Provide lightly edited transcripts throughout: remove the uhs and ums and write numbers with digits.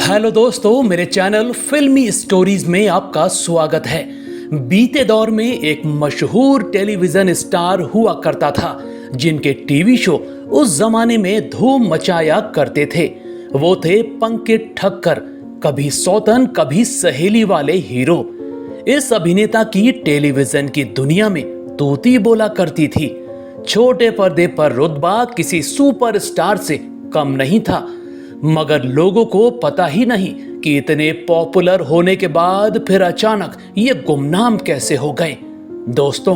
Hello दोस्तों, मेरे channel फिल्मी स्टोरीज में आपका स्वागत है। बीते दौर में एक मशहूर टेलीविजन स्टार हुआ करता था जिनके टीवी शो उस जमाने में धूम मचाया करते थे। वो थे पंकज ठक्कर, कभी सौतन कभी सहेली वाले हीरो। इस अभिनेता की टेलीविजन की दुनिया में तूती बोला करती थी। छोटे पर्दे पर रुतबा किसी सुपरस्टार से कम नहीं था, मगर लोगों को पता ही नहीं कि इतने पॉपुलर होने के बाद फिर अचानक ये गुमनाम कैसे हो गए। दोस्तों,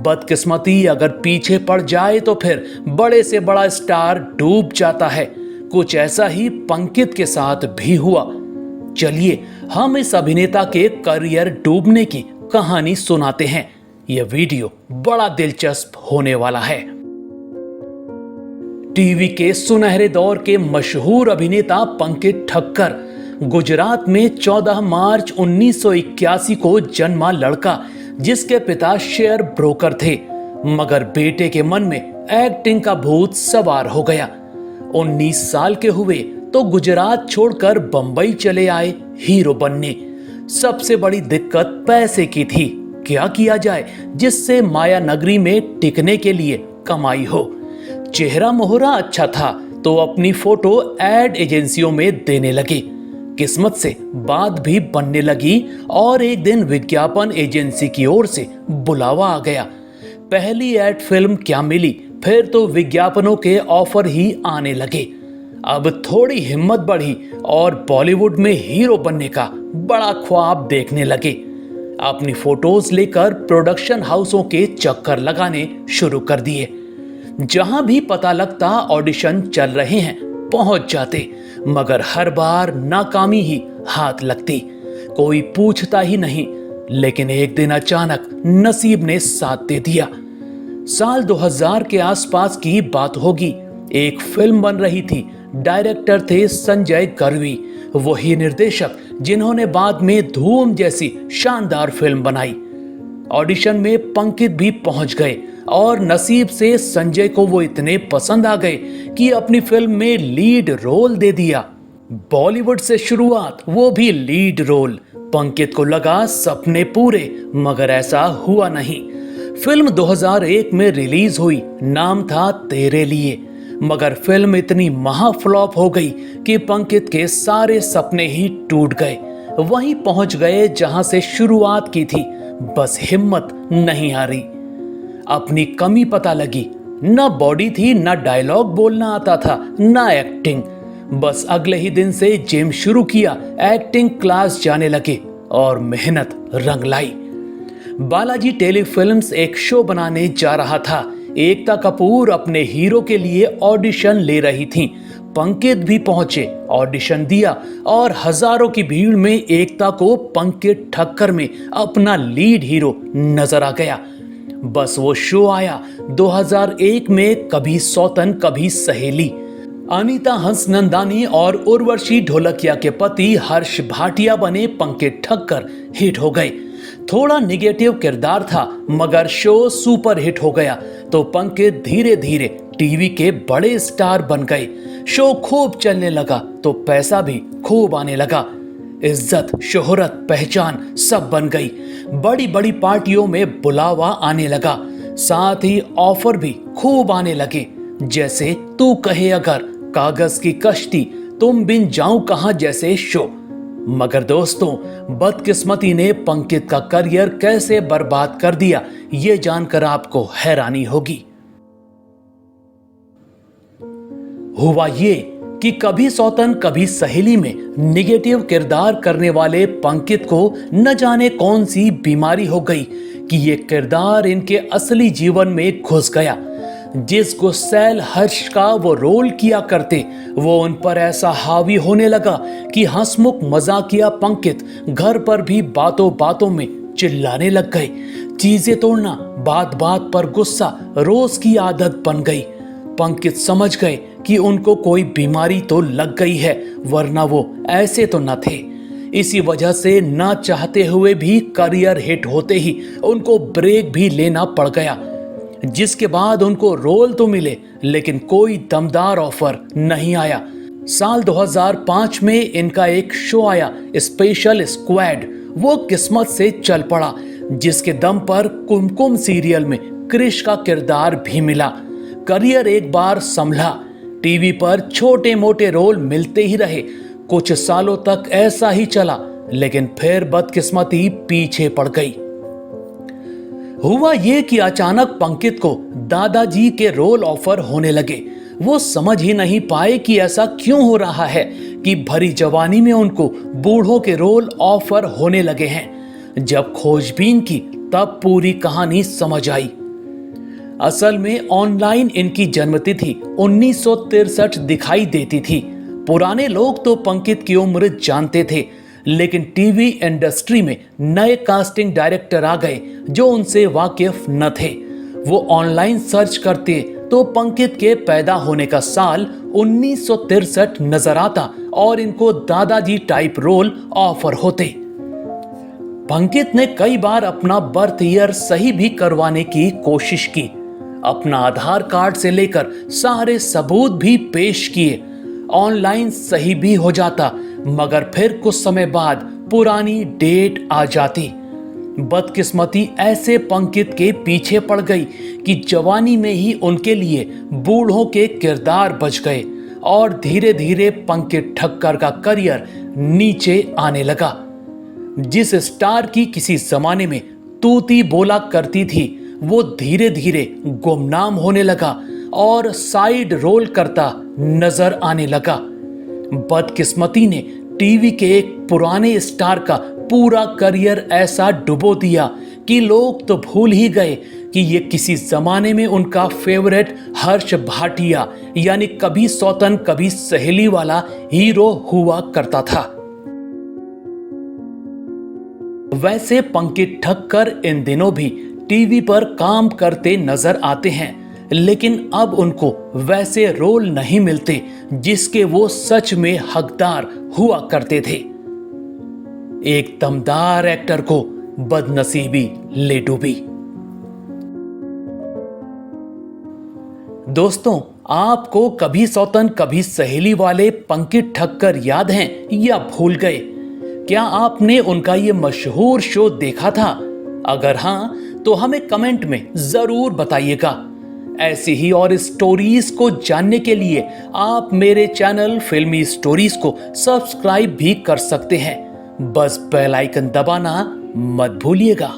बदकिस्मती अगर पीछे पड़ जाए तो फिर बड़े से बड़ा स्टार डूब जाता है। कुछ ऐसा ही पंकज के साथ भी हुआ। चलिए हम इस अभिनेता के करियर डूबने की कहानी सुनाते हैं। यह वीडियो बड़ा दिलचस्प होने वाला है। टीवी के सुनहरे दौर के मशहूर अभिनेता पंकज ठक्कर गुजरात में 14 मार्च 1981 को जन्मा लड़का, जिसके पिता शेयर ब्रोकर थे, मगर बेटे के मन में एक्टिंग का भूत सवार हो गया। 19 साल के हुए तो गुजरात छोड़कर बंबई चले आए हीरो बनने। सबसे बड़ी दिक्कत पैसे की थी। क्या किया जाए जिससे माया नगरी में टिकने के लिए कमाई हो। चेहरा मोहरा अच्छा था तो अपनी फोटो एड एजेंसियों में देने लगे। किस्मत से बात भी बनने लगी और एक दिन विज्ञापन एजेंसी की ओर से बुलावा आ गया। पहली एड फिल्म क्या मिली, फिर तो विज्ञापनों के ऑफर ही आने लगे। अब थोड़ी हिम्मत बढ़ी और बॉलीवुड में हीरो बनने का बड़ा ख्वाब देखने लगे। अपनी फोटोज लेकर प्रोडक्शन हाउसों के चक्कर लगाने शुरू कर दिए। जहां भी पता लगता ऑडिशन चल रहे हैं पहुंच जाते, मगर हर बार नाकामी ही हाथ लगती। कोई पूछता ही नहीं। लेकिन एक दिन अचानक नसीब ने साथ दे दिया। साल 2000 के आसपास की बात होगी। एक फिल्म बन रही थी। डायरेक्टर थे संजय गरवी, वही निर्देशक जिन्होंने बाद में धूम जैसी शानदार फिल्म बनाई। ऑडिशन में पंकज भी पहुंच गए और नसीब से संजय को वो इतने पसंद आ गए कि अपनी फिल्म में लीड रोल दे दिया। बॉलीवुड से शुरुआत, वो भी लीड रोल। पंकज को लगा सपने पूरे, मगर ऐसा हुआ नहीं। फिल्म 2001 में रिलीज हुई, नाम था तेरे लिए, मगर फिल्म इतनी महाफ्लॉप हो गई कि पंकज के सारे सपने ही टूट गए। वहीं पहुंच गए जहां से शुरुआत की थी, बस हिम्मत नहीं हारी। अपनी कमी पता लगी। न बॉडी थी, न डायलॉग बोलना आता था, न एक्टिंग। बस अगले ही दिन से जिम शुरू किया, एक्टिंग क्लास जाने लगे और मेहनत रंग लाई। बालाजी टेलीफिल्म्स एक शो बनाने जा रहा था। एकता कपूर अपने हीरो के लिए ऑडिशन ले रही थी। पंकज भी पहुंचे, ऑडिशन दिया और हजारों की भीड़ में एकता को पंकज ठक्कर में अपना लीड हीरो नजर आ गया। बस वो शो आया 2001 में, कभी सौतन कभी सहेली। अनीता हंसनंदानी और उर्वशी ढोलकिया के पति हर्ष भाटिया बने पंकज ठक्कर हिट हो गए। थोड़ा निगेटिव किरदार था, मगर शो सुपर हिट हो गया तो पंकज धीरे धीरे टीवी के बड़े स्टार बन गए। शो खूब चलने लगा तो पैसा भी खूब आने लगा। इज्जत, शोहरत, पहचान सब बन गई। बड़ी बड़ी पार्टियों में बुलावा आने लगा, साथ ही ऑफर भी खूब आने लगे, जैसे तू कहे अगर, कागज की कश्ती, तुम बिन जाऊं कहां जैसे शो। मगर दोस्तों, बदकिस्मती ने पंकज का करियर कैसे बर्बाद कर दिया, ये जानकर आपको हैरानी होगी। हुआ ये कि कभी सौतन कभी सहेली में निगेटिव किरदार करने वाले पंकज को न जाने कौन सी बीमारी हो गई कि ये किरदार इनके असली जीवन में घुस गया। जिस गुस्सैल हर्ष का वो रोल किया करते, वो उन पर ऐसा हावी होने लगा कि हंसमुख मजाकिया पंकज घर पर भी बातों बातों में चिल्लाने लग गए। चीजें तोड़ना, बात बात पर गुस्सा रोज की आदत बन गई। पंकज समझ गए कि उनको कोई बीमारी तो लग गई है, वरना वो ऐसे तो न थे। इसी वजह से ना चाहते हुए भी करियर हिट होते ही उनको ब्रेक भी लेना पड़ गया, जिसके बाद उनको रोल तो मिले लेकिन कोई दमदार ऑफर नहीं आया। साल 2005 में इनका एक शो आया, स्पेशल स्क्वाड। वो किस्मत से चल पड़ा, जिसके दम पर कुमकुम सीरियल में क्रिश का किरदार भी मिला। करियर एक बार संभला, टीवी पर छोटे मोटे रोल मिलते ही रहे। कुछ सालों तक ऐसा ही चला, लेकिन फिर बदकिस्मती पीछे पड़ गई। हुआ ये कि अचानक पंकित को दादाजी के रोल ऑफर होने लगे। वो समझ ही नहीं पाए कि ऐसा क्यों हो रहा है कि भरी जवानी में उनको बूढ़ों के रोल ऑफर होने लगे हैं। जब खोजबीन की तब पूरी कहानी समझ आई। असल में ऑनलाइन इनकी जन्मतिथि 1963 दिखाई देती थी। पुराने लोग तो पंकित की उम्र जानते थे, लेकिन टीवी इंडस्ट्री में नए कास्टिंग डायरेक्टर आ गए जो उनसे वाकिफ न थे। वो ऑनलाइन सर्च करते तो पंकित के पैदा होने का साल 1963 नजर आता और इनको दादाजी टाइप रोल ऑफर होते। पंकित ने कई बार अपना बर्थ ईयर सही भी करवाने की कोशिश की, अपना आधार कार्ड से लेकर सारे सबूत भी पेश किए। ऑनलाइन सही भी हो जाता, मगर फिर कुछ समय बाद पुरानी डेट आ जाती। बदकिस्मती ऐसे पंकित के पीछे पड़ गई कि जवानी में ही उनके लिए बूढ़ों के किरदार बच गए और धीरे धीरे पंकित ठक्कर का करियर नीचे आने लगा। जिस स्टार की किसी जमाने में तूती बोला करती थी, वो धीरे धीरे गुमनाम होने लगा और साइड रोल करता नजर आने लगा। बदकिस्मती ने टीवी के एक पुराने स्टार का पूरा करियर ऐसा डुबो दिया कि लोग तो भूल ही गए कि ये किसी जमाने में उनका फेवरेट हर्ष भाटिया यानी कभी सौतन कभी सहेली वाला हीरो हुआ करता था। वैसे पंकित ठक्कर इन दिनों भी टीवी पर काम करते नजर आते हैं, लेकिन अब उनको वैसे रोल नहीं मिलते जिसके वो सच में हकदार हुआ करते थे। एक दमदार एक्टर को बदनसीबी ले डूबी। दोस्तों, आपको कभी सौतन कभी सहेली वाले पंकित ठक्कर याद हैं या भूल गए? क्या आपने उनका ये मशहूर शो देखा था? अगर हां, तो हमें कमेंट में जरूर बताइएगा। ऐसी ही और स्टोरीज को जानने के लिए आप मेरे चैनल फिल्मी स्टोरीज को सब्सक्राइब भी कर सकते हैं। बस बेल आइकन दबाना मत भूलिएगा।